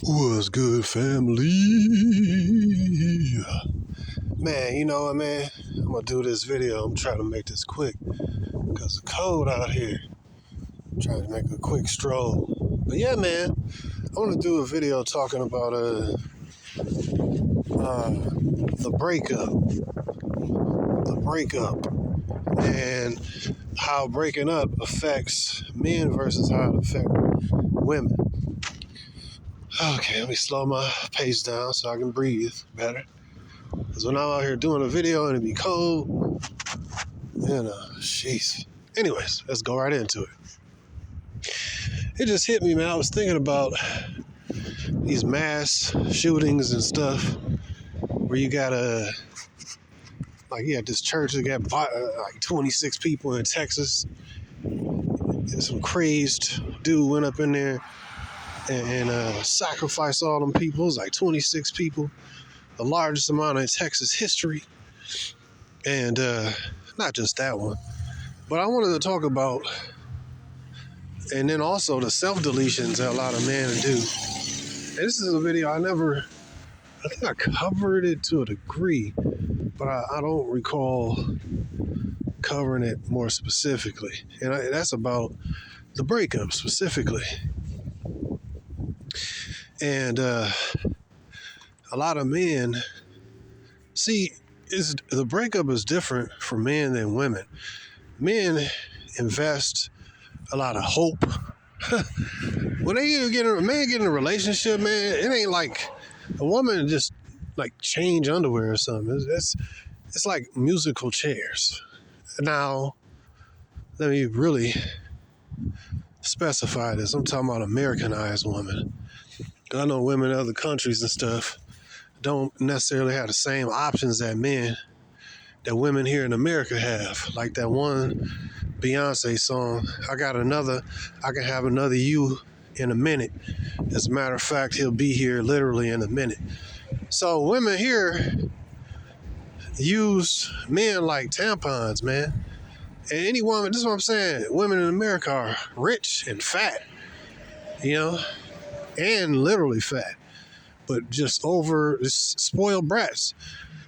What's good, family? Man, you know what, man? I'm gonna do this video. I'm trying to make this quick because it's cold out here. I'm trying to make a quick stroll. But yeah, man, I want to do a video talking about the breakup, and how breaking up affects men versus how it affects women. Okay, let me slow my pace down so I can breathe better. Because when I'm out here doing a video and it be cold, jeez. Anyways, let's go right into it. It just hit me, man. I was thinking about these mass shootings and stuff where you got this church that got like 26 people in Texas. Some crazed dude went up in there and sacrificed all them people. It was like 26 people, the largest amount in Texas history. And not just that one, but I wanted to talk about, and then also the self-deletions that a lot of men do. And this is a video I think I covered it to a degree, but I don't recall covering it more specifically. And that's about the breakup specifically. And a lot of men, the breakup is different for men than women. Men invest a lot of hope. When a man get in a relationship, man, it ain't like a woman just like change underwear or something. It's like musical chairs. Now, let me really specify this. I'm talking about Americanized women. I know women in other countries and stuff don't necessarily have the same options that women here in America have. Like that one Beyonce song, I can have another you in a minute. As a matter of fact, he'll be here literally in a minute. So women here use men like tampons, man. And any woman, this is what I'm saying, women in America are rich and fat, and literally fat, but just spoiled brats.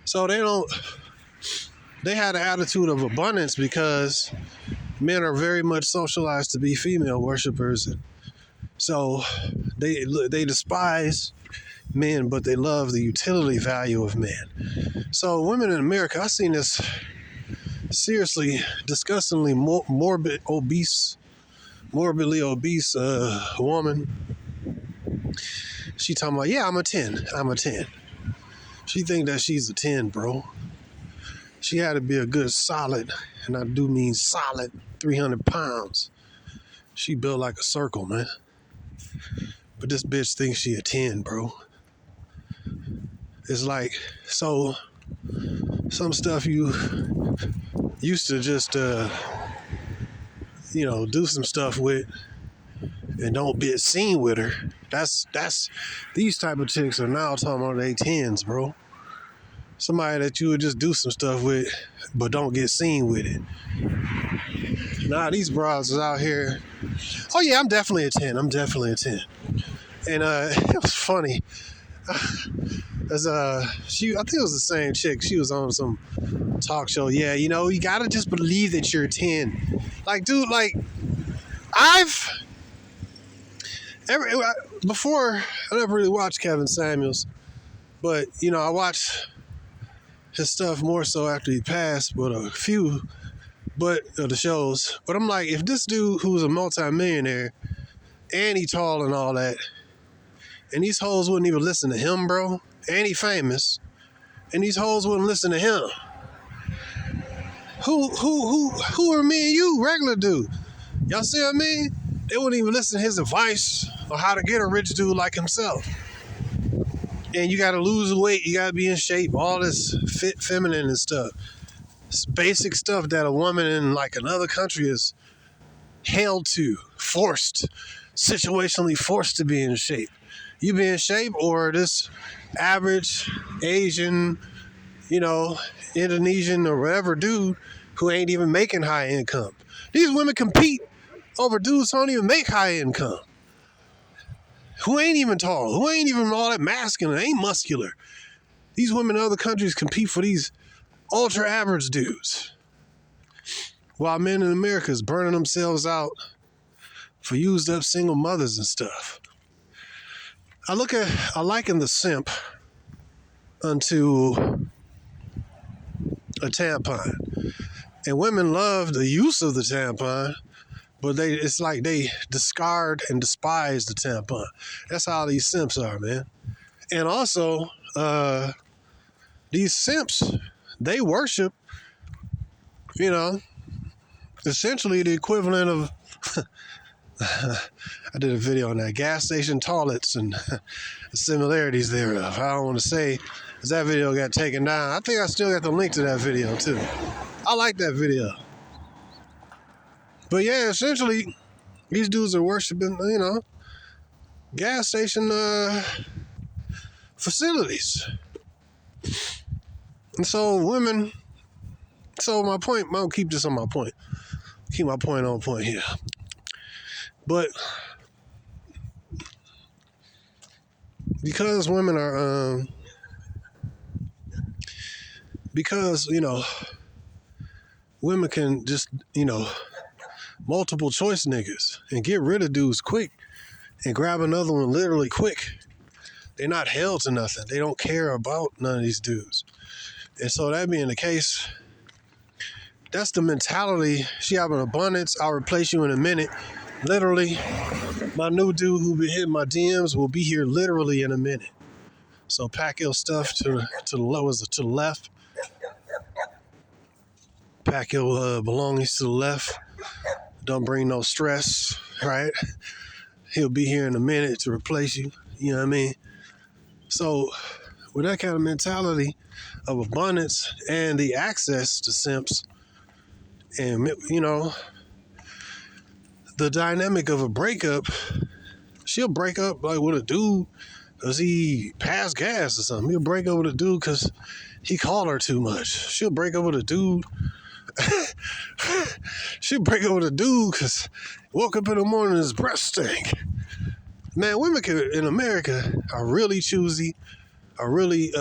So they had an attitude of abundance because men are very much socialized to be female worshipers. And so they despise men, but they love the utility value of men. So women in America, I've seen this seriously, disgustingly morbidly obese woman. She talking about, yeah, I'm a 10. She think that she's a 10, bro. She had to be a good solid, and I do mean solid, 300 pounds. She built like a circle, man. But this bitch thinks she a 10, bro. It's like, so some stuff you used to just, do some stuff with and don't be seen with her. That's these type of chicks are now talking about they 10s, bro. Somebody that you would just do some stuff with, but don't get seen with it. Nah, these bras is out here. Oh yeah, I'm definitely a 10. And it was funny. I think it was the same chick. She was on some talk show. Yeah, you gotta just believe that you're a 10. Like, dude, before I never really watched Kevin Samuels, but I watched his stuff more so after he passed, but a few of the shows. But I'm like, if this dude who's a multi-millionaire and he tall and all that, and these hoes wouldn't even listen to him, bro, and he famous, and these hoes wouldn't listen to him, who are me and you, regular dude? Y'all see what I mean? They wouldn't even listen to his advice on how to get a rich dude like himself. And you got to lose weight, you got to be in shape, all this fit, feminine and stuff. It's basic stuff that a woman in like another country is held to, situationally forced to be in shape. You be in shape, or this average Asian, Indonesian or whatever dude who ain't even making high income. These women compete over dudes who don't even make high income. who ain't even tall, who ain't even all that masculine, ain't muscular. These women in other countries compete for these ultra average dudes, while men in America is burning themselves out for used up single mothers and stuff. I liken the simp unto a tampon. And women love the use of the tampon, but it's like they discard and despise the tampon. That's how these simps are, man. And also, these simps, they worship, essentially the equivalent of, I did a video on that, gas station toilets and the similarities thereof. I don't want to say, because that video got taken down. I think I still got the link to that video too. I like that video. But yeah, essentially, these dudes are worshiping, gas station facilities. And so my point, I'll keep this on my point. Keep my point on point here. But because women are, women can just, multiple choice niggas and get rid of dudes quick and grab another one literally quick. They're not held to nothing. They don't care about none of these dudes. And so that being the case, that's the mentality. She have an abundance. I'll replace you in a minute. Literally, my new dude who be hitting my DMs will be here literally in a minute. So pack your stuff to the left. Pack your belongings to the left. Don't bring no stress, right? He'll be here in a minute to replace you. You know what I mean? So with that kind of mentality of abundance and the access to simps and, the dynamic of a breakup, she'll break up like with a dude because he passed gas or something. He'll break up with a dude because he called her too much. She'll break up with a dude. She'll break up with a dude because woke up in the morning and his breath stank. Man, women in America are really choosy, are really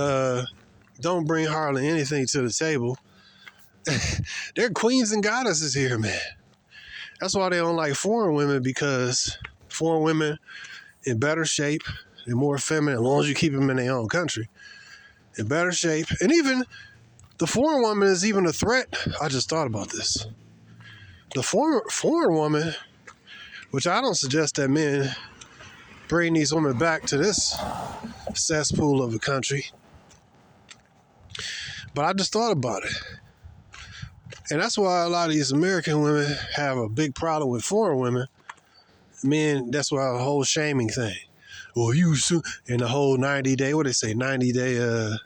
don't bring hardly anything to the table. They're queens and goddesses here, man. That's why they don't like foreign women, because foreign women in better shape, they're more feminine, as long as you keep them in their own country. In better shape. And even the foreign woman is even a threat. I just thought about this. The foreign woman, which I don't suggest that men bring these women back to this cesspool of a country. But I just thought about it. And that's why a lot of these American women have a big problem with foreign women. Men, that's why the whole shaming thing. Well, and the whole 90-day, what they say, 90-day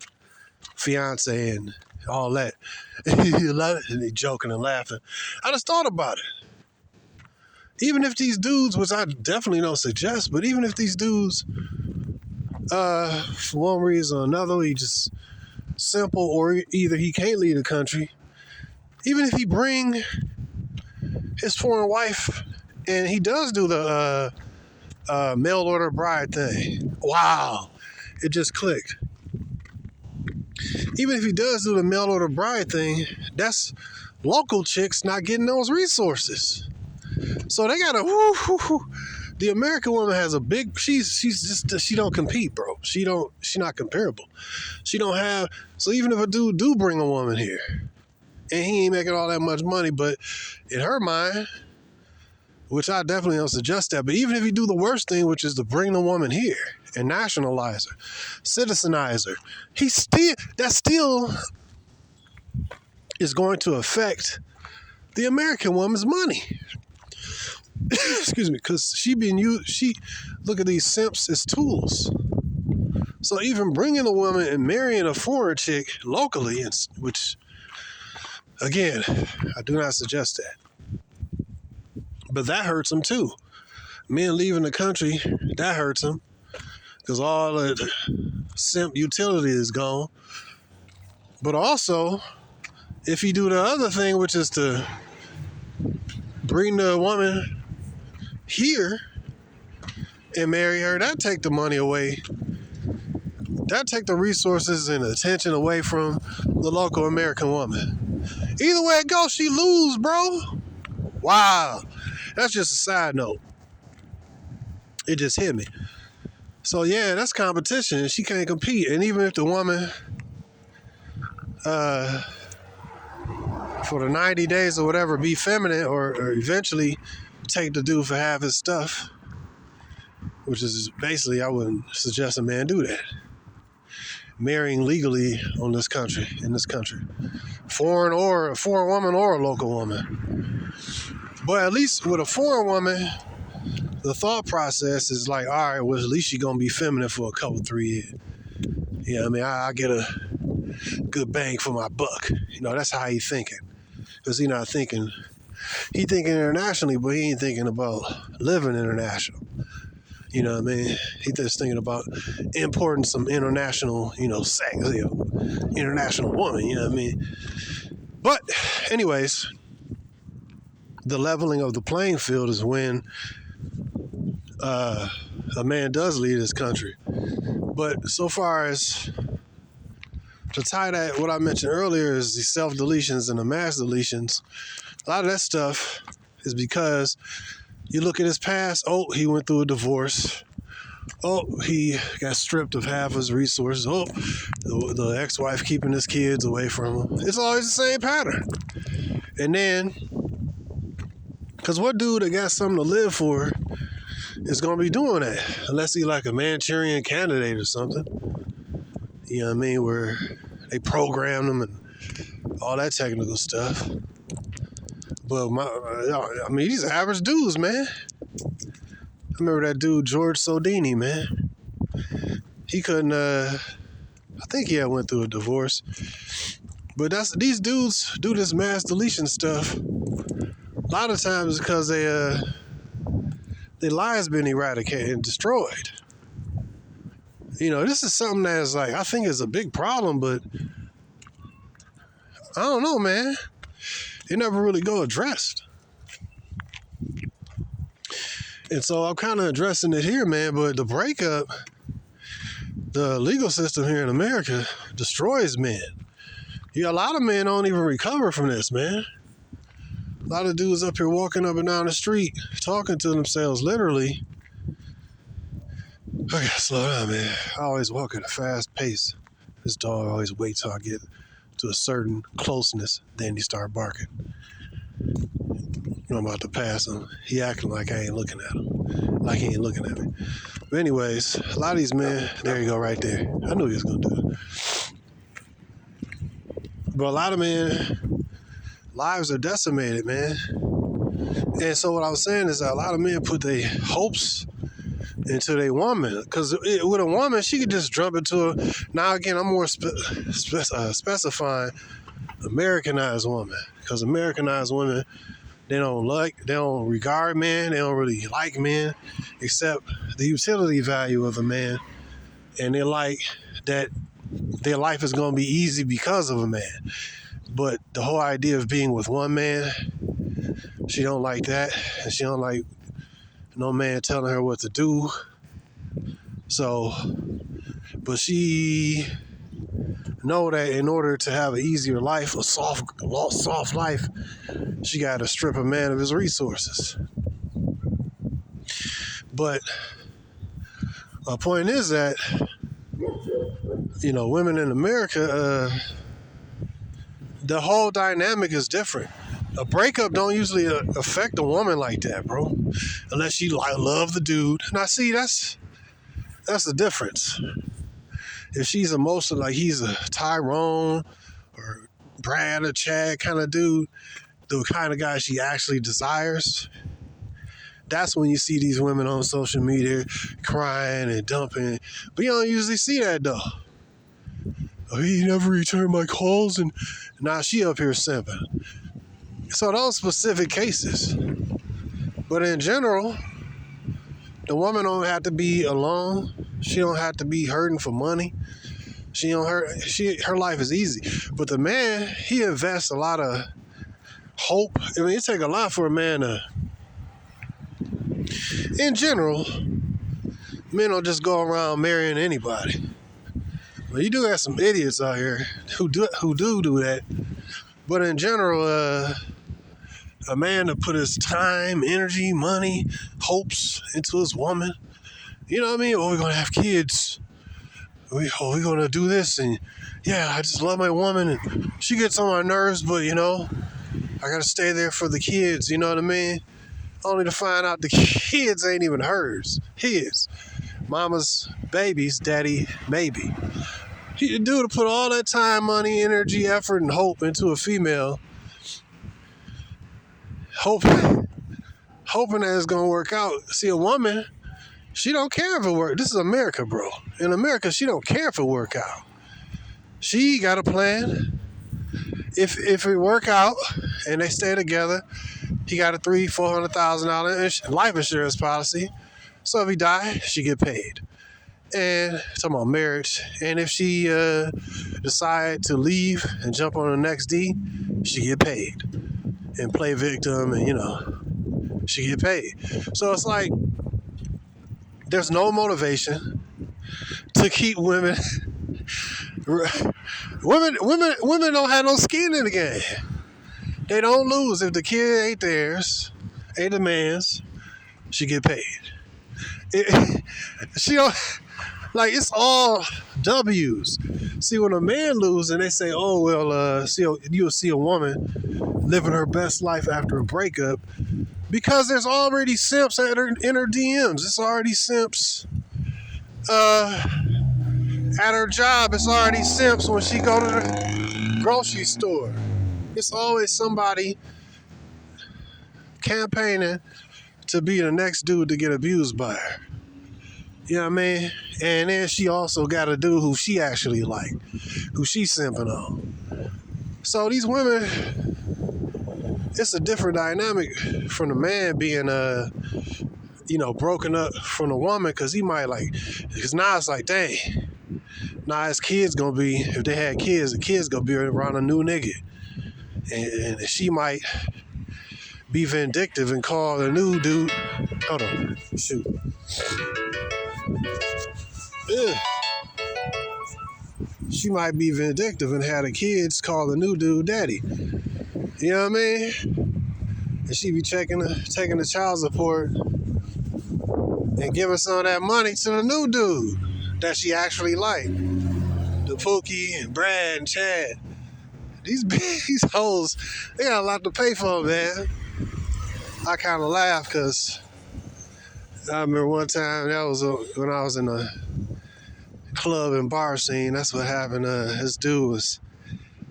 fiance and all that. And they joking and laughing. I just thought about it. Even if these dudes, which I definitely don't suggest, but even if these dudes, for one reason or another, he just simple, or either he can't leave the country, even if he bring his foreign wife and he does do the mail order bride thing. Wow, it just clicked. Even if he does do the mail order bride thing, that's local chicks not getting those resources. So they gotta, the American woman has a big, she don't compete, bro. She not comparable. She don't have, so even if a dude do bring a woman here, and he ain't making all that much money, but in her mind, which I definitely don't suggest that, but even if you do the worst thing, which is to bring the woman here and nationalize her, citizenize her, that still is going to affect the American woman's money. Excuse me, because she look at these simps as tools. So even bringing a woman and marrying a foreign chick locally, which, again, I do not suggest that. But that hurts them too. Men leaving the country, that hurts them. Because all the simp utility is gone. But also, if you do the other thing, which is to bring the woman here and marry her, that take the money away. That take the resources and attention away from the local American woman. Either way it goes, she lose, bro. Wow. That's just a side note. It just hit me. So yeah, that's competition. She can't compete. And even if the woman for the 90 days or whatever be feminine or eventually take the dude for half his stuff, which is basically, I wouldn't suggest a man do that. Marrying legally in this country. Foreign woman or a local woman. But at least with a foreign woman, the thought process is like, all right, well, at least she's going to be feminine for a couple, 3 years. You know what I mean? I get a good bang for my buck. You know, that's how he's thinking. Because he's not thinking, he thinking internationally, but he ain't thinking about living international. You know what I mean? He's just thinking about importing some international, sex, international woman, you know what I mean? But anyways, the leveling of the playing field is when a man does lead his country. But so far as to tie that, what I mentioned earlier is the self-deletions and the mass deletions, a lot of that stuff is because you look at his past, he went through a divorce. He got stripped of half his resources. The ex-wife keeping his kids away from him. It's always the same pattern. And then, because what dude that got something to live for is going to be doing that? Unless he like a Manchurian candidate or something. You know what I mean? Where they program them and all that technical stuff. But these average dudes, man. I remember that dude, George Sodini, man. He couldn't, I think he had went through a divorce. But these dudes do this mass deletion stuff. A lot of times because their lives been eradicated and destroyed. This is something that's like, I think is a big problem, but I don't know, man. It never really go addressed. And so I'm kind of addressing it here, man, but the breakup, the legal system here in America destroys men. A lot of men don't even recover from this, man. A lot of dudes up here walking up and down the street, talking to themselves, literally. I gotta slow down, man. I always walk at a fast pace. This dog always waits till I get to a certain closeness, then he start barking. I'm about to pass him. He acting like I ain't looking at him. Like he ain't looking at me. But anyways, a lot of these men, there you go right there. I knew he was going to do it. But a lot of men, lives are decimated, man. And so what I was saying is that a lot of men put their hopes into their woman. Because with a woman, she could just jump into a... Now, again, I'm more specifying Americanized woman. Because Americanized women... They don't regard men. They don't really like men, except the utility value of a man. And they like that their life is going to be easy because of a man. But the whole idea of being with one man, she don't like that. And she don't like no man telling her what to do. So, but she know that in order to have an easier life, a soft life, she got to strip a man of his resources. But my point is that, women in America, the whole dynamic is different. A breakup don't usually affect a woman like that, bro, unless she love the dude. Now, see, that's the difference. If she's emotional, like he's a Tyrone or Brad or Chad kind of dude, the kind of guy she actually desires, that's when you see these women on social media crying and dumping. But you don't usually see that, though. He never returned my calls, and now she up here simping. So those specific cases. But in general, the woman don't have to be alone. She don't have to be hurting for money. Her life is easy. But the man, he invests a lot of hope. I mean, it takes a lot for a man to, in general, Men don't just go around marrying anybody. Well, you do have some idiots out here who do that. But in general, a man to put his time, energy, money, hopes into his woman. You know what I mean? Oh, we're gonna have kids. We're gonna do this, and yeah, I just love my woman, and she gets on my nerves, but I gotta stay there for the kids. You know what I mean? Only to find out the kids ain't even hers, his. Mama's baby's daddy maybe. The dude to put all that time, money, energy, effort, and hope into a female, hoping that it's gonna work out. See, a woman, she don't care if it work. This is America, bro. In America, she don't care if it work out. She got a plan. If it work out and they stay together, he got a $400,000 life insurance policy. So if he die, she get paid. And talking about marriage. And if she decide to leave and jump on the next D, she get paid and play victim, and she get paid. So it's like there's no motivation to keep women. Women don't have no skin in the game. They don't lose if the kid ain't theirs, ain't the man's. She get paid. She don't. Like, it's all W's. See, when a man loses and they say, oh, well, you'll see a woman living her best life after a breakup, because there's already simps in her DMs. It's already simps at her job. It's already simps when she go to the grocery store. It's always somebody campaigning to be the next dude to get abused by her. You know what I mean? And then she also got a dude who she actually like, who she's simping on. So these women, it's a different dynamic from the man being, broken up from the woman, because he might because now it's like, dang, now his kids gonna be, if they had kids, the kids gonna be around a new nigga. And she might be vindictive and call the new dude. Hold on, shoot. Ugh. She might be vindictive and have the kids call the new dude daddy. You know what I mean? And she be taking the child support and giving some of that money to the new dude that she actually liked. The Pookie and Brad and Chad. These hoes, they got a lot to pay for, man. I kind of laugh because I remember one time, that was when I was in a club and bar scene. That's what happened. This dude was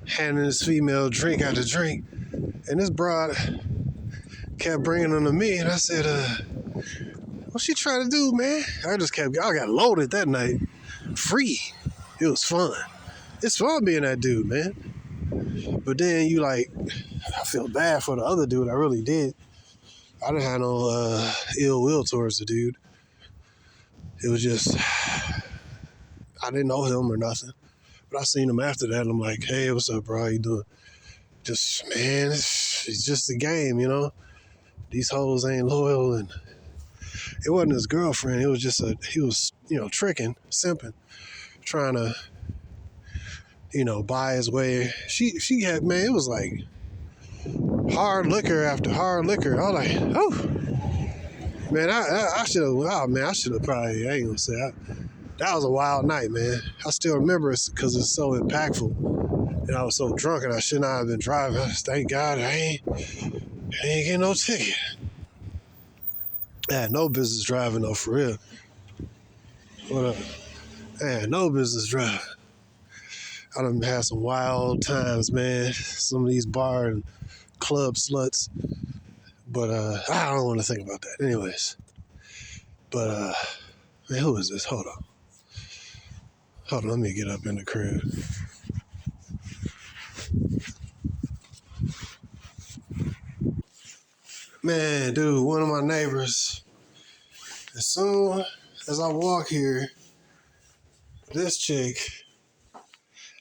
handing this female drink after drink, and this broad kept bringing them to me, and I said, what she trying to do, man? I got loaded that night. Free. It was fun. It's fun being that dude, man. But then I feel bad for the other dude. I really did. I didn't have no ill will towards the dude. It was just, I didn't know him or nothing. But I seen him after that, and I'm like, hey, what's up, bro? How you doing? Just, man, it's just a game, These hoes ain't loyal, and it wasn't his girlfriend. It was just he was, tricking, simping, trying to, buy his way. She had, man, it was like hard liquor after hard liquor. I was like, oh, man, I should have, I should have probably, I ain't gonna say, that was a wild night, man. I still remember it because it's so impactful. And I was so drunk and I should not have been driving. Thank God I ain't getting no ticket. I had no business driving though, for real. What up? I had no business driving. I done had some wild times, man. Some of these bar and club sluts. But I don't want to think about that. Anyways. But man, who is this? Hold on, let me get up in the crib. Man, dude, one of my neighbors, as soon as I walk here, this chick,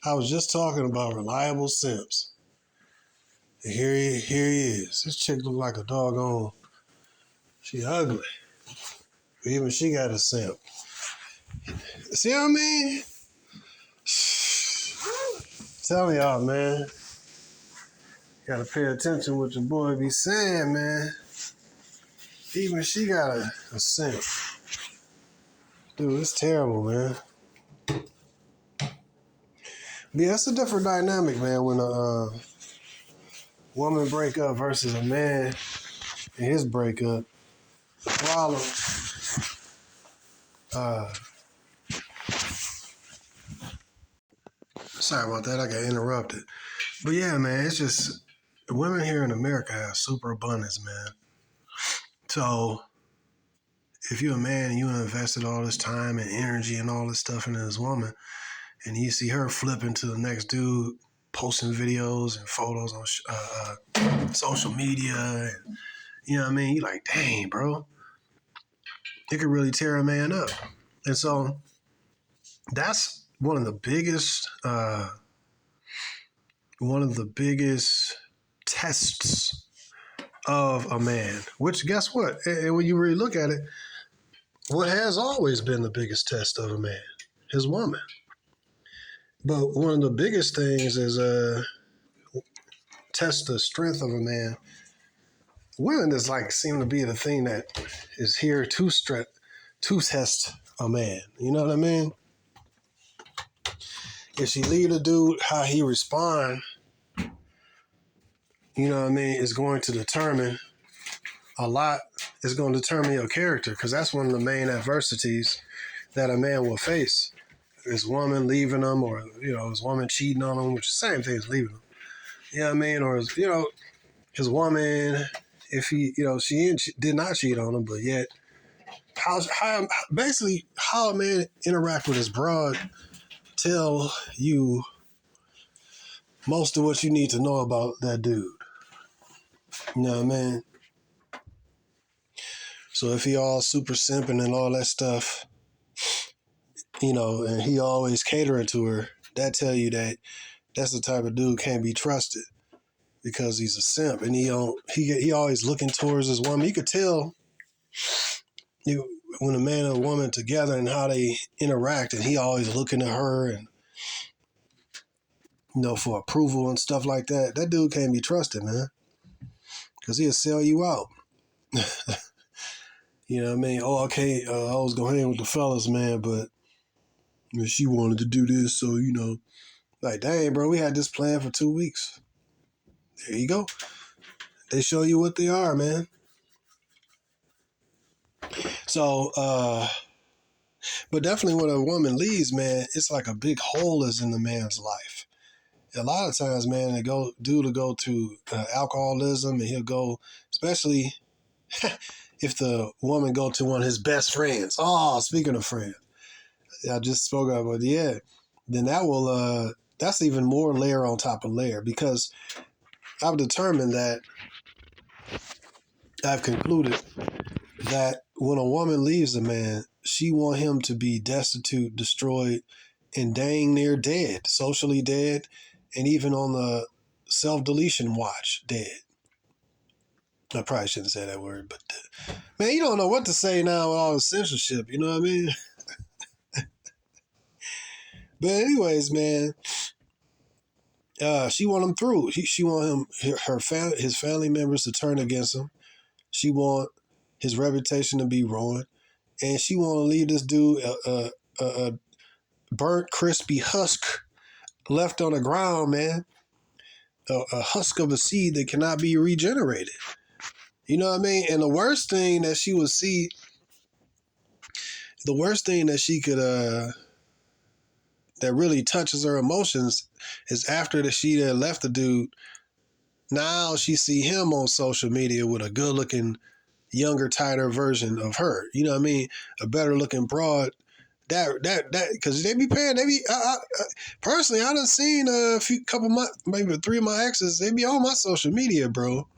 I was just talking about reliable simps. And here he is. This chick look like a doggone, she ugly. But even she got a simp. See what I mean? Tell y'all, man. Gotta pay attention what your boy be saying, man. Even she got a simp. Dude, it's terrible, man. Yeah, it's a different dynamic, man, when a woman break up versus a man and his breakup. The problem, sorry about that, I got interrupted. But yeah, man, it's just women here in America have super abundance, man. So if you're a man and you invested all this time and energy and all this stuff into this woman, and you see her flipping to the next dude, posting videos and photos on social media, and you know what I mean? You're like, dang, bro, it could really tear a man up. And so that's one of the biggest tests of a man. Which, guess what? And when you really look at it, what has always been the biggest test of a man? His woman. But one of the biggest things is test the strength of a man. Women is like seem to be the thing that is here to test a man. You know what I mean? If she lead a dude, how he respond, you know what I mean, is going to determine a lot. It's going to determine your character, because that's one of the main adversities that a man will face. His woman leaving him, or his woman cheating on him, which is the same thing as leaving him. You know what I mean? Or his woman, if he, she did not cheat on him, but yet how a man interact with his broad tell you most of what you need to know about that dude. You know what I mean? So if he all super simping and all that stuff, and he always catering to her, that tell you that that's the type of dude can't be trusted, because he's a simp, and he always looking towards his woman. You could tell when a man and a woman together and how they interact, and he always looking at her and for approval and stuff like that. That dude can't be trusted, man, because he'll sell you out. You know what I mean? Oh, okay, I was gonna hang with the fellas, man, but she wanted to do this, so like, dang, bro, we had this plan for 2 weeks. There you go. They show you what they are, man. So, but definitely when a woman leaves, man, it's like a big hole is in the man's life. A lot of times, man, they go to alcoholism, and he'll go, especially if the woman go to one of his best friends. Oh, speaking of friends, I just spoke about then that will that's even more layer on top of layer, because I've concluded that when a woman leaves a man, she want him to be destitute, destroyed, and dang near dead, socially dead, and even on the self-deletion watch, dead. I probably shouldn't say that word, but man, you don't know what to say now with all the censorship, you know what I mean? But anyways, man, she want him through. She want his family members to turn against him. She want his reputation to be ruined, and she want to leave this dude a burnt, crispy husk left on the ground, man. A husk of a seed that cannot be regenerated. You know what I mean? And the worst thing that she could that really touches her emotions is after she had left the dude. Now she see him on social media with a good looking, younger, tighter version of her. You know what I mean? A better looking broad. That because they be paying. Personally, I done seen maybe 3 of my exes. They be on my social media, bro.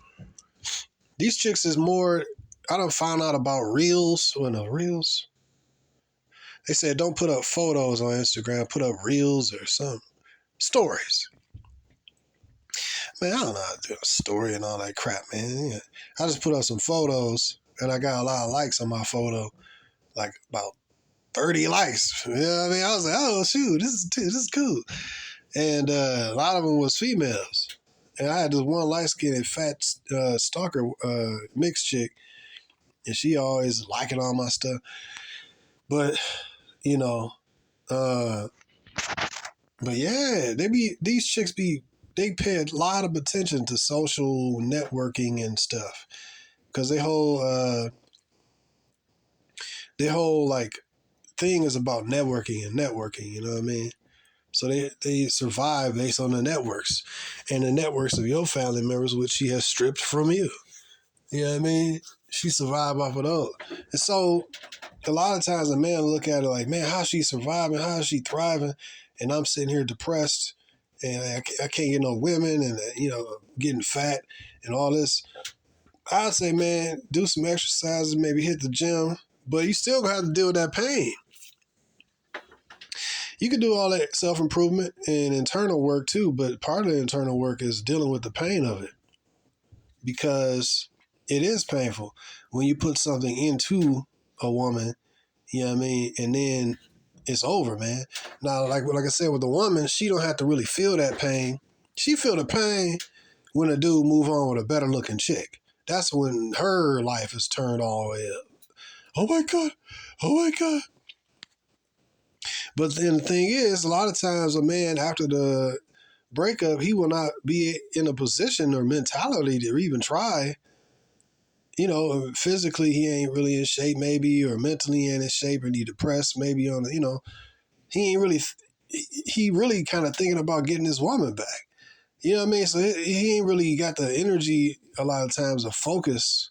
These chicks is more. I done found out about reels. Reels. They said don't put up photos on Instagram. Put up reels or some stories. Man, I don't know how to do a story and all that crap, man. I just put up some photos, and I got a lot of likes on my photo, like about 30 likes. You know what I mean? I was like, oh shoot, this is cool. And a lot of them was females. And I had this one light-skinned fat stalker mixed chick, and she always liking all my stuff. But you know, uh, but yeah, these chicks they pay a lot of attention to social networking and stuff because their whole like thing is about networking and networking. You know what I mean? So they survive based on the networks and the networks of your family members, which she has stripped from you. You know what I mean? She survived off of those. And so a lot of times a man look at it like, man, how's she surviving? How is she thriving? And I'm sitting here depressed and I can't get no women and, getting fat and all this. I'd say, man, do some exercises, maybe hit the gym, but you still gonna have to deal with that pain. You can do all that self-improvement and internal work too, but part of the internal work is dealing with the pain of it because it is painful when you put something into a woman, you know what I mean, and then it's over, man. Now, like I said, with the woman, she don't have to really feel that pain. She feel the pain when a dude move on with a better looking chick. That's when her life is turned all the way up. Oh my God. Oh my God. But then the thing is, a lot of times a man after the breakup, he will not be in a position or mentality to even try. You know, physically he ain't really in shape maybe, or mentally he ain't in shape and he depressed maybe on, he ain't really, he really kind of thinking about getting his woman back. You know what I mean? So he ain't really got the energy a lot of times to focus,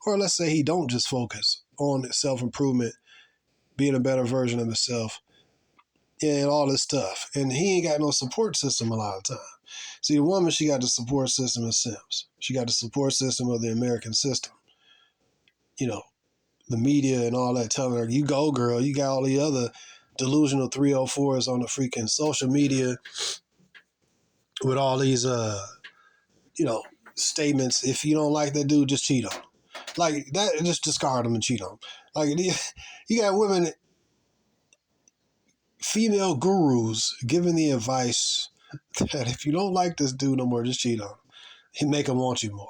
or let's say he don't just focus on self-improvement, being a better version of himself and all this stuff. And he ain't got no support system a lot of time. See, the woman, she got the support system of Sims. She got the support system of the American system. You know, the media and all that telling her, you go, girl. You got all the other delusional 304s on the freaking social media with all these, statements. If you don't like that dude, just cheat on him. Like that, just discard him and cheat on him. Like you got women, female gurus giving the advice that if you don't like this dude no more, just cheat on him. He make him want you more.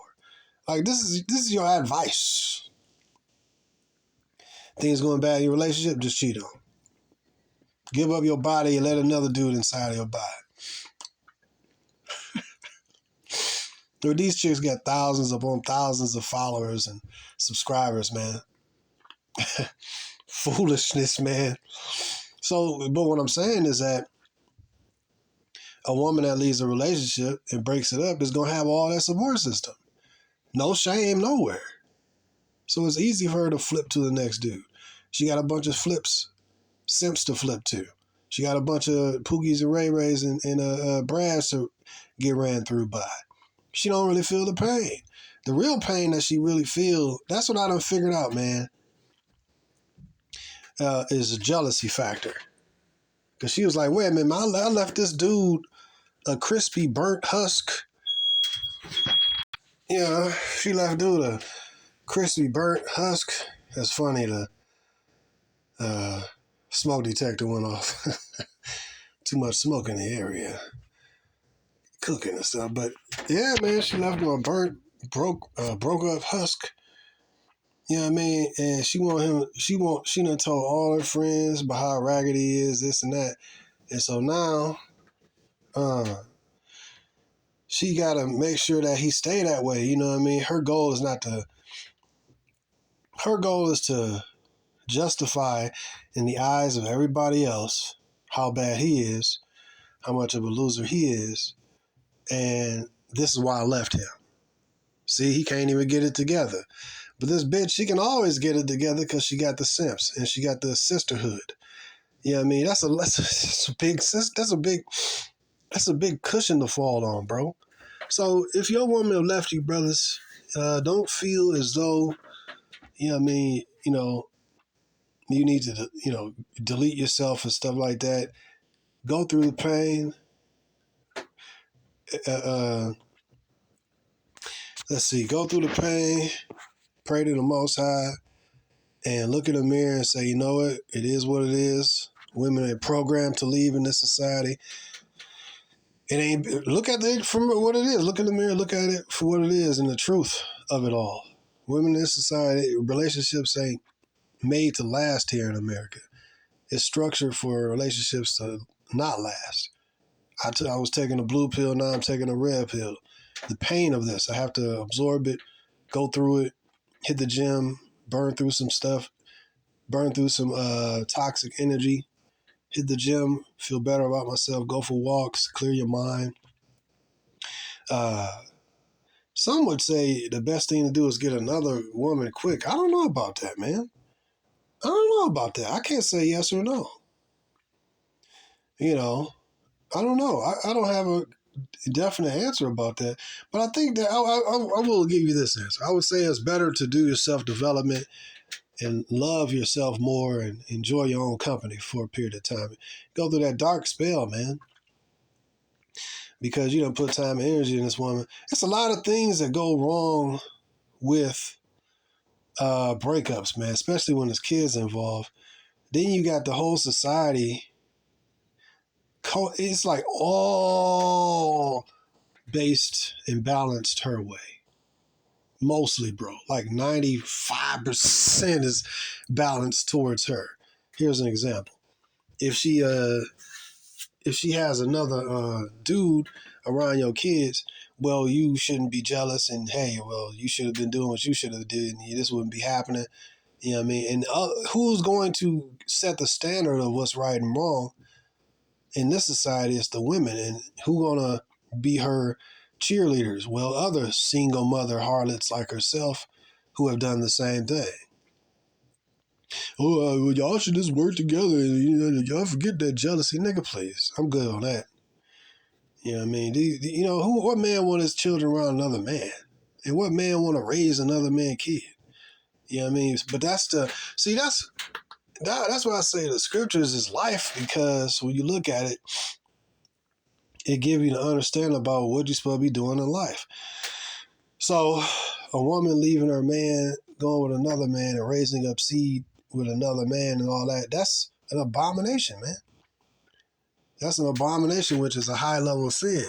Like this is your advice. Things going bad in your relationship, just cheat on him. Give up your body and let another dude inside of your body. These chicks got thousands upon thousands of followers and subscribers, man. Foolishness, man. So, but what I'm saying is that a woman that leaves a relationship and breaks it up is going to have all that support system. No shame nowhere. So it's easy for her to flip to the next dude. She got a bunch of simps to flip to. She got a bunch of Pookies and Ray Rays and Brads to get ran through by. She don't really feel the pain. The real pain that she really feel, that's what I done figured out, man, is a jealousy factor. Because she was like, wait a minute, I left this dude a crispy burnt husk. Yeah, she left dude a crispy burnt husk. That's funny, the smoke detector went off. Too much smoke in the area. Cooking and stuff. But yeah, man, she left him a burnt, broke up husk. You know what I mean? And she done told all her friends about how ragged he is, this and that. And so now, she got to make sure that he stay that way. You know what I mean? Her goal is to justify in the eyes of everybody else how bad he is, how much of a loser he is, and this is why I left him. See, he can't even get it together. But this bitch, she can always get it together because she got the simps and she got the sisterhood. You know what I mean? That's a big cushion to fall on, bro. So if your woman left you, brothers, don't feel as though, you know what I mean, you need to, delete yourself and stuff like that. Go through the pain. Let's see. Go through the pain. Pray to the Most High. and look in the mirror and say, you know what? It is what it is. Women are programmed to leave in this society. It ain't, look at it from what it is. Look in the mirror, look at it for what it is and the truth of it all. Women in this society, relationships ain't made to last here in America. It's structured for relationships to not last. I was taking a blue pill, now I'm taking a red pill. The pain of this, I have to absorb it, go through it, hit the gym, burn through some stuff, burn through some toxic energy, hit the gym, feel better about myself, go for walks, clear your mind. Some would say the best thing to do is get another woman quick. I don't know about that, man. I don't know about that. I can't say yes or no. You know, I don't know. I don't have a definite answer about that. But I think that I will give you this answer. I would say it's better to do your self-development and love yourself more and enjoy your own company for a period of time. Go through that dark spell, man, because you don't put time and energy in this woman. It's a lot of things that go wrong with breakups, man, especially when there's kids involved. Then you got the whole society. It's like all based and balanced her way. Mostly, bro. Like 95% is balanced towards her. Here's an example. If she has another dude around your kids, well, you shouldn't be jealous. And hey, well, you should have been doing what you should have did, and this wouldn't be happening. You know what I mean? And who's going to set the standard of what's right and wrong in this society? It's the women. And who gonna be her cheerleaders? Well, other single mother harlots like herself who have done the same thing. Oh, well, y'all should just work together. Y'all forget that jealousy. Nigga, please. I'm good on that. You know what I mean? What man want his children around another man? And what man want to raise another man kid? You know what I mean? But that's why I say the scriptures is life, because when you look at it, it gives you to understand about what you're supposed to be doing in life. So a woman leaving her man, going with another man and raising up seed with another man and all that, that's an abomination, man. That's an abomination, which is a high level of sin.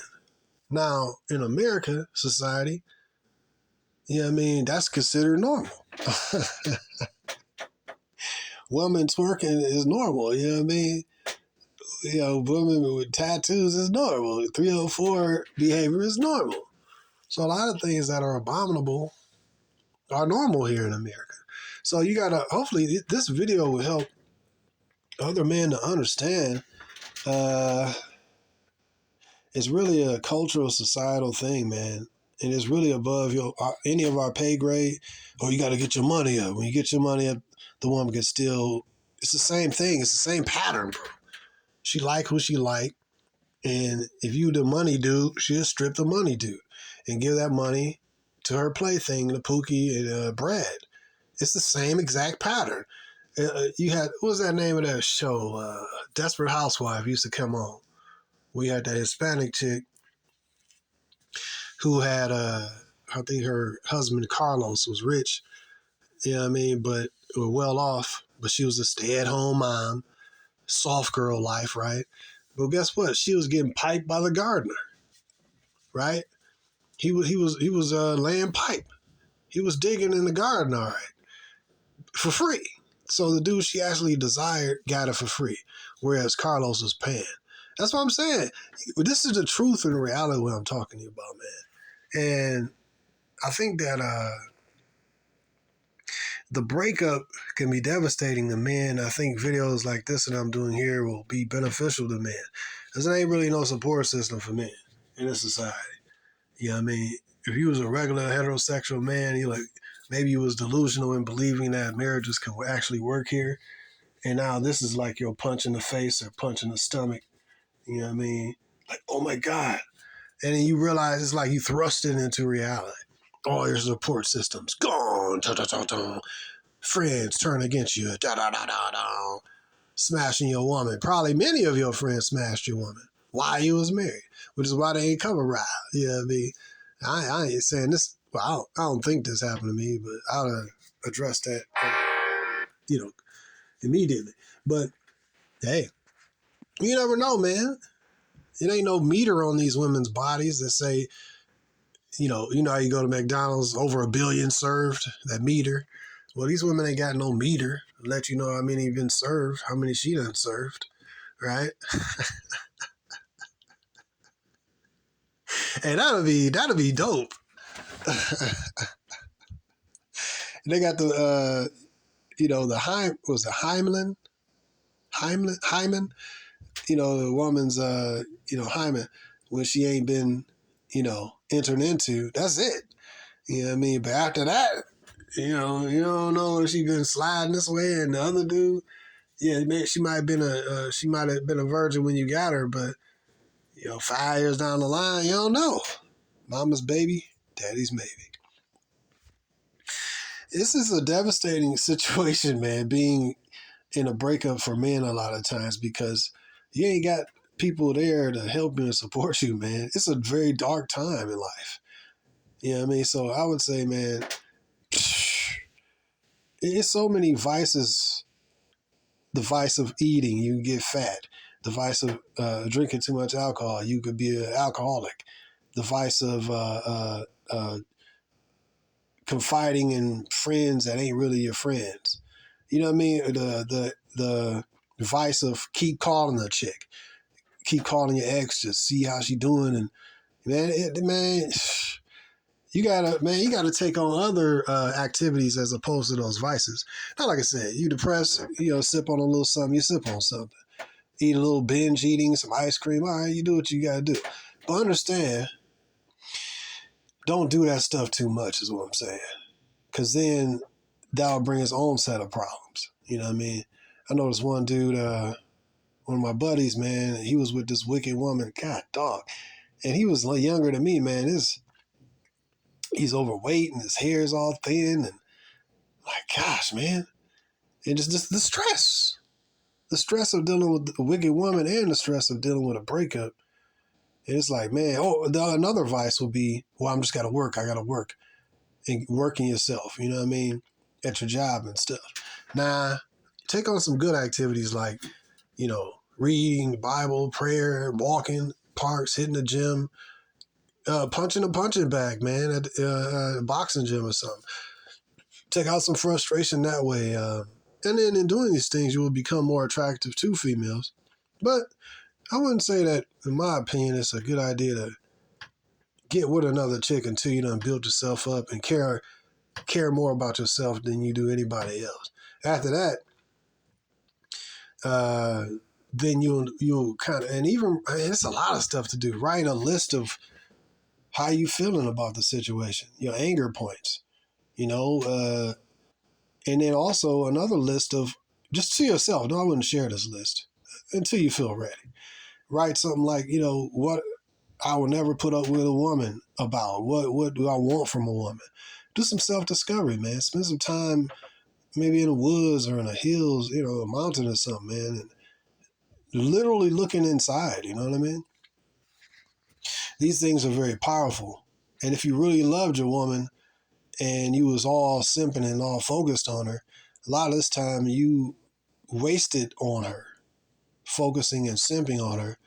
Now, in America society, you know what I mean, that's considered normal. Women twerking is normal, you know what I mean? You know, women with tattoos is normal. 304 behavior is normal. So a lot of things that are abominable are normal here in America. So you gotta, hopefully this video will help other men to understand it's really a cultural, societal thing, man. And it's really above any of our pay grade. Oh, you got to get your money up. When you get your money up, the woman can still, it's the same thing. It's the same pattern, bro. She like who she like. And if you the money dude, she'll strip the money dude and give that money to her plaything, the Pookie and Brad. It's the same exact pattern. You had, what was that name of that show? Desperate Housewife used to come on. We had that Hispanic chick who had, I think her husband Carlos was rich, you know what I mean, but well off, but she was a stay-at-home mom, soft girl life, right? But guess what? She was getting piped by the gardener, right? He was laying pipe. He was digging in the garden, all right, for free. So the dude she actually desired got it for free, whereas Carlos was paying. That's what I'm saying. This is the truth and the reality of what I'm talking to you about, man. And I think that the breakup can be devastating to men. I think videos like this that I'm doing here will be beneficial to men. Because there ain't really no support system for men in this society. You know what I mean? If you was a regular heterosexual man, maybe you was delusional in believing that marriages can actually work here. And now this is like your punch in the face or punch in the stomach. You know what I mean? Like, oh my God. And then you realize it's like you thrust it into reality. All your support systems gone. Friends turn against you. Smashing your woman. Probably many of your friends smashed your woman while you was married, which is why they ain't come around. You know what I mean? I ain't saying this. Well, I don't think this happened to me, but I'll address that immediately. But hey, you never know, man. It ain't no meter on these women's bodies that say, how you go to McDonald's, over 1 billion served, that meter. Well, these women ain't got no meter to let you know how many been served, how many she done served, right? And that'll be dope. They got the Hyman, the woman's hymen, when she ain't been, entered into. That's it. You know what I mean? But after that, you don't know if she been sliding this way and the other dude. Yeah, man, she might have been a virgin when you got her, but 5 years down the line, you don't know. Mama's baby, daddy's maybe. This is a devastating situation, man, being in a breakup for men a lot of times, because you ain't got people there to help you and support you, man. It's a very dark time in life. You know what I mean? So I would say, man, it's so many vices. The vice of eating, you can get fat. The vice of drinking too much alcohol, you could be an alcoholic. The vice of confiding in friends that ain't really your friends. You know what I mean? The vice of keep calling a chick, keep calling your ex to see how she doing, and man, you gotta take on other activities as opposed to those vices. Not like I said, you depressed, sip on a little something, you sip on something. Eat a little binge eating, some ice cream. All right, you do what you gotta do. But understand, don't do that stuff too much is what I'm saying. Because then that'll bring its own set of problems. You know what I mean? I know this one dude, one of my buddies, man, he was with this wicked woman. God, dog. And he was younger than me, man. He's overweight and his hair is all thin. And like, gosh, man. And just the stress. The stress of dealing with a wicked woman and the stress of dealing with a breakup. And it's like, man, another vice would be, well, I'm just got to work. I got to work. And working yourself, you know what I mean? At your job and stuff. Nah, take on some good activities like, reading the Bible, prayer, walking, parks, hitting the gym, punching a punching bag, man, at a boxing gym or something. Take out some frustration that way. And then in doing these things, you will become more attractive to females. But I wouldn't say that, in my opinion, it's a good idea to get with another chick until you done build yourself up and care more about yourself than you do anybody else. After that, then you'll kind of, and even, it's a lot of stuff to do. Write a list of how you feeling about the situation, your anger points, and then also another list of, just to yourself. No, I wouldn't share this list until you feel ready. Write something like, what I will never put up with a woman about. What do I want from a woman? Do some self-discovery, man. Spend some time maybe in the woods or in the hills, a mountain or something, man. And literally looking inside, you know what I mean? These things are very powerful. And if you really loved your woman and you was all simping and all focused on her, a lot of this time you wasted on her, focusing and simping on her,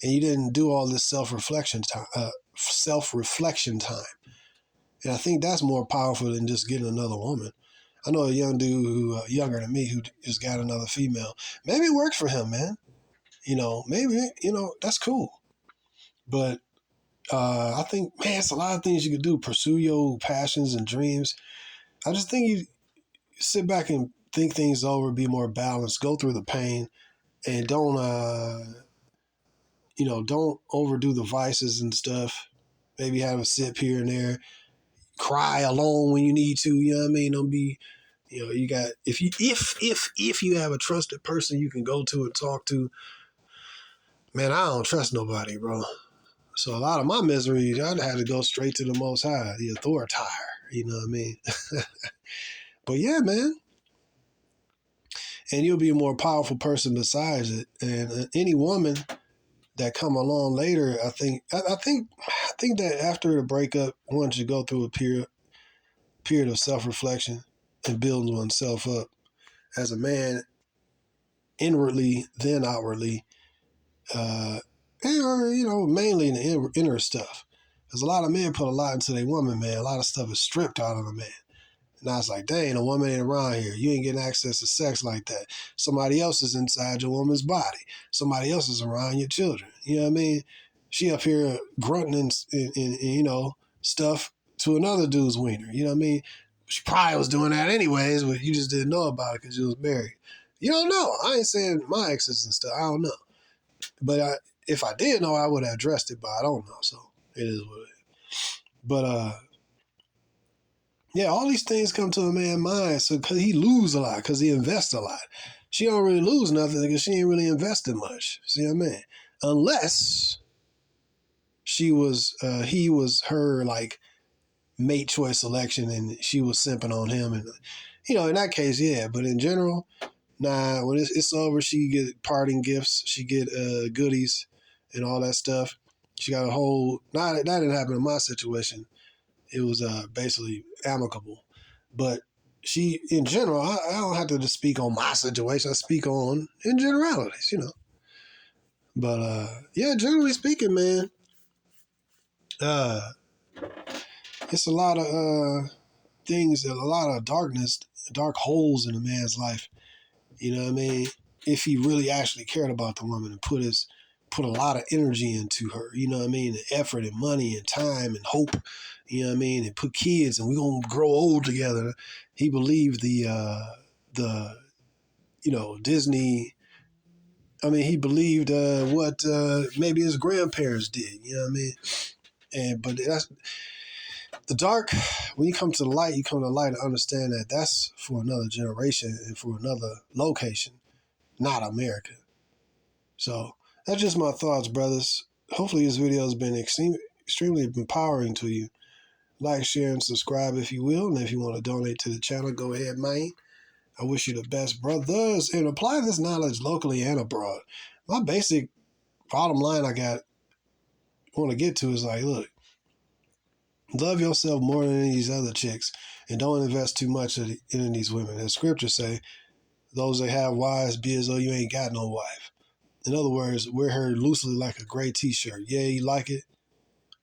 and you didn't do all this self-reflection time. And I think that's more powerful than just getting another woman. I know a young dude who younger than me who just got another female. Maybe it works for him, man. Maybe that's cool. But I think, man, it's a lot of things you could do. Pursue your passions and dreams. I just think you sit back and think things over, be more balanced, go through the pain, and don't overdo the vices and stuff. Maybe have a sip here and there. Cry alone when you need to. You know what I mean? Don't be, you got, if you have a trusted person you can go to and talk to. Man, I don't trust nobody, bro. So a lot of my misery, I'd have to go straight to the Most High, the authority. You know what I mean? But yeah, man. And you'll be a more powerful person besides it. And any woman that come along later, I think that after the breakup, one should go through a period of self-reflection and building oneself up. as a man, inwardly, then outwardly, and, mainly in the inner stuff. Because a lot of men put a lot into their woman, man. A lot of stuff is stripped out of a man. And I was like, dang, a woman ain't around here. You ain't getting access to sex like that. Somebody else is inside your woman's body. Somebody else is around your children. You know what I mean? She up here grunting and stuff to another dude's wiener. You know what I mean? She probably was doing that anyways, but you just didn't know about it because you was married. You don't know. I ain't saying my exes and stuff. I don't know. But if I did know, I would have addressed it, but I don't know. So it is what it is. But yeah, all these things come to a man's mind. So cause he lose a lot, because he invests a lot. She don't really lose nothing because she ain't really invested much. See what I mean? Unless he was her like mate choice selection and she was simping on him, and in that case, yeah. But in general, nah. When it's over, she get parting gifts, she get goodies and all that stuff. She got a whole. Nah, that didn't happen in my situation. It was basically amicable, but she, in general, I don't have to just speak on my situation. I speak on in generalities, But yeah, generally speaking, man, uh, it's a lot of things, a lot of darkness, dark holes in a man's life. You know what I mean? If he really actually cared about the woman and put a lot of energy into her, you know what I mean? And effort and money and time and hope, you know what I mean? And put kids and we're gonna grow old together. He believed the Disney. I mean, he believed what maybe his grandparents did. You know what I mean? But that's the dark. When you come to the light, you come to the light to understand that that's for another generation and for another location, not America. So that's just my thoughts, brothers. Hopefully this video has been extremely empowering to you. Like, share, and subscribe if you will. And if you want to donate to the channel, go ahead, man. I wish you the best, brothers. And apply this knowledge locally and abroad. My basic bottom line want to get to is like, look, love yourself more than any of these other chicks. And don't invest too much in these women. As scripture say, those that have wives, be as though you ain't got no wife. In other words, wear her loosely like a gray t-shirt. Yeah, you like it,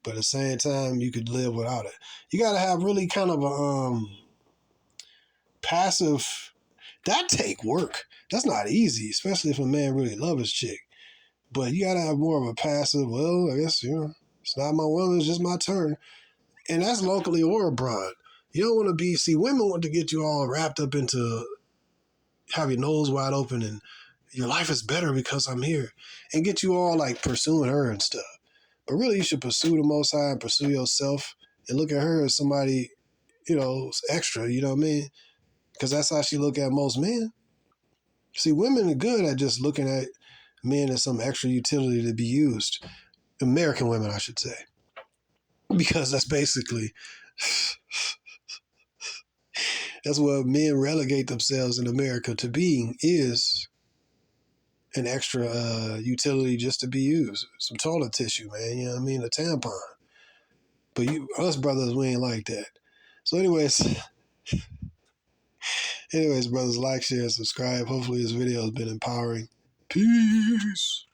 but at the same time, you could live without it. You got to have really kind of a passive. That take work. That's not easy, especially if a man really loves his chick. But you got to have more of a passive, well, I guess, it's not my woman, it's just my turn. And that's locally or abroad. You don't want to women want to get you all wrapped up into have your nose wide open and your life is better because I'm here, and get you all like pursuing her and stuff. But really, you should pursue the Most High and pursue yourself and look at her as somebody, extra, you know what I mean? Because that's how she look at most men. See, women are good at just looking at men as some extra utility to be used. American women, I should say. Because that's basically, that's what men relegate themselves in America to being, is an extra utility just to be used. Some toilet tissue, man. You know what I mean? A tampon. But us brothers, we ain't like that. So anyways, brothers, like, share, subscribe. Hopefully this video has been empowering. Peace.